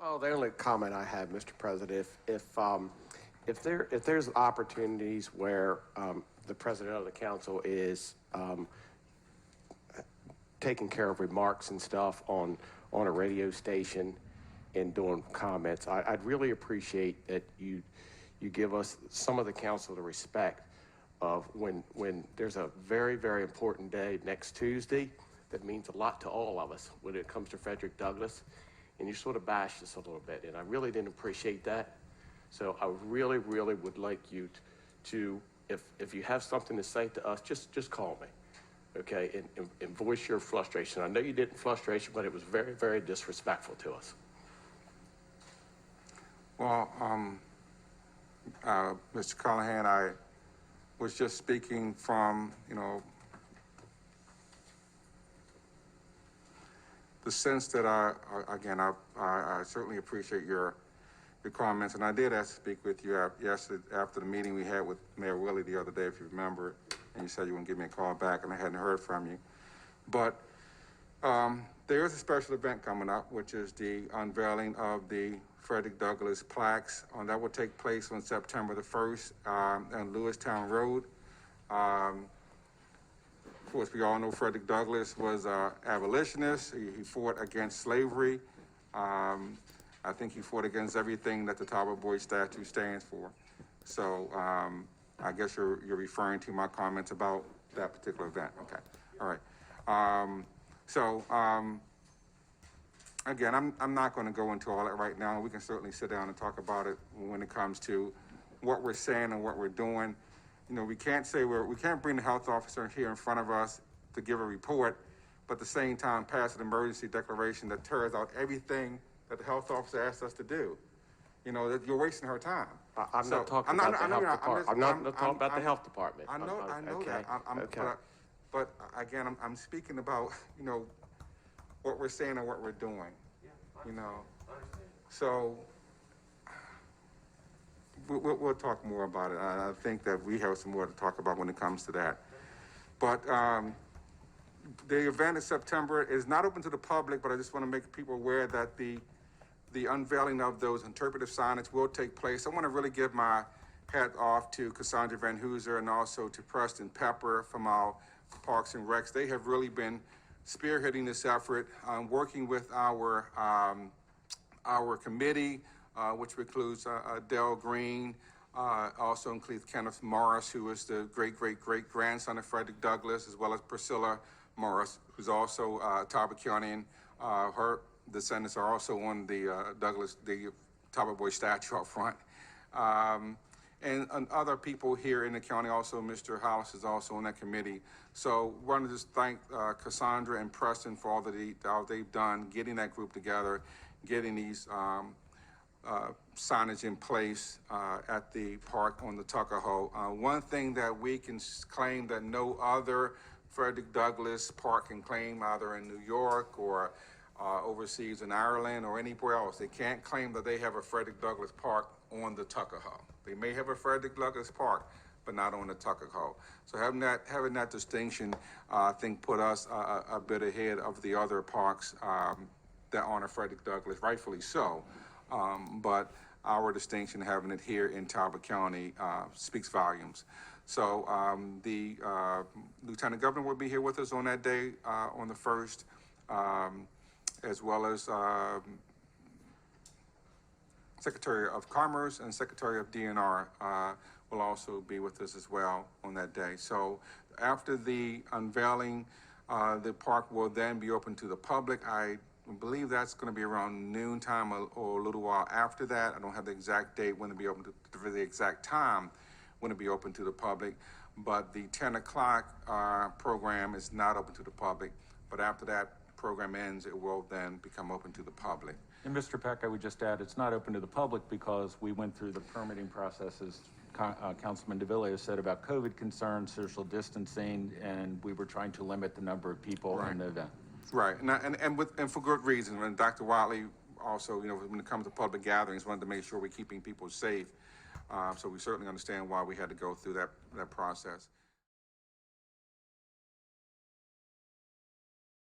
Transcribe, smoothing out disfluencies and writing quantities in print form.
Oh, the only comment I have, Mr. President, if there's opportunities where the president of the council is taking care of remarks and stuff on a radio station and doing comments, I'd really appreciate that you give us, some of the council, the respect of when there's a very, very important day next Tuesday that means a lot to all of us when it comes to Frederick Douglass, and you sort of bashed us a little bit, and I really didn't appreciate that. So I really, really would like you to, if you have something to say to us, just call me, okay, and voice your frustration. I know you didn't frustration, but it was very, very disrespectful to us. Well, Mr. Callahan, I was just speaking from, the sense that I certainly appreciate your comments, and I did ask to speak with you yesterday after the meeting we had with Mayor Willie the other day, if you remember, and you said you wouldn't give me a call back, and I hadn't heard from you. But there is a special event coming up, which is the unveiling of the Frederick Douglass plaques. That will take place on September the 1st on Lewistown Road. Of course, we all know Frederick Douglass was an abolitionist. He fought against slavery. I think he fought against everything that the Talbot Boy statue stands for. So I guess you're referring to my comments about that particular event. Okay, all right. Again, I'm not going to go into all that right now. We can certainly sit down and talk about it when it comes to what we're saying and what we're doing. We can't say we can't bring the health officer here in front of us to give a report, but at the same time pass an emergency declaration that tears out everything that the health officer asked us to do. That you're wasting her time. I'm not talking about the health department. I'm not talking about the health department. I know okay. that. Okay. But again, I'm speaking about what we're saying and what we're doing. So. We'll talk more about it. I think that we have some more to talk about when it comes to that. But the event in September is not open to the public, but I just want to make people aware that the unveiling of those interpretive signage will take place. I want to really give my hat off to Cassandra Van Hooser and also to Preston Pepper from our Parks and Recs. They have really been spearheading this effort, working with our committee, which includes Dale Green, also includes Kenneth Morris, who is the great-great-great-grandson of Frederick Douglass, as well as Priscilla Morris, who's also Talbot County, and her descendants are also on the Talbot Boy statue up front. And other people here in the county, also Mr. Hollis is also on that committee. So we want to just thank Cassandra and Preston for all that they've done, getting that group together, getting these signage in place at the park on the Tuckahoe. One thing that we can claim that no other Frederick Douglass park can claim, either in New York or overseas in Ireland or anywhere else, they can't claim that they have a Frederick Douglass park on the Tuckahoe. They may have a Frederick Douglass park, but not on the Tuckahoe. So having that distinction, I think, put us a bit ahead of the other parks that honor Frederick Douglass, rightfully so. But our distinction, having it here in Talbot County, speaks volumes. So the Lieutenant Governor will be here with us on that day, on the 1st, as well as Secretary of Commerce and Secretary of DNR will also be with us as well on that day. So after the unveiling, the park will then be open to the public. I believe that's going to be around noontime or a little while after that. I don't have the exact date when it'll be open for the exact time when it'll be open to the public. But the 10 o'clock program is not open to the public. But after that program ends, it will then become open to the public. And Mr. Peck, I would just add, it's not open to the public because we went through the permitting processes. Councilman DeVilliers said about COVID concerns, social distancing, and we were trying to limit the number of people in the event. Right, and for good reason. And Dr. Wiley also, when it comes to public gatherings, wanted to make sure we're keeping people safe. So we certainly understand why we had to go through that process.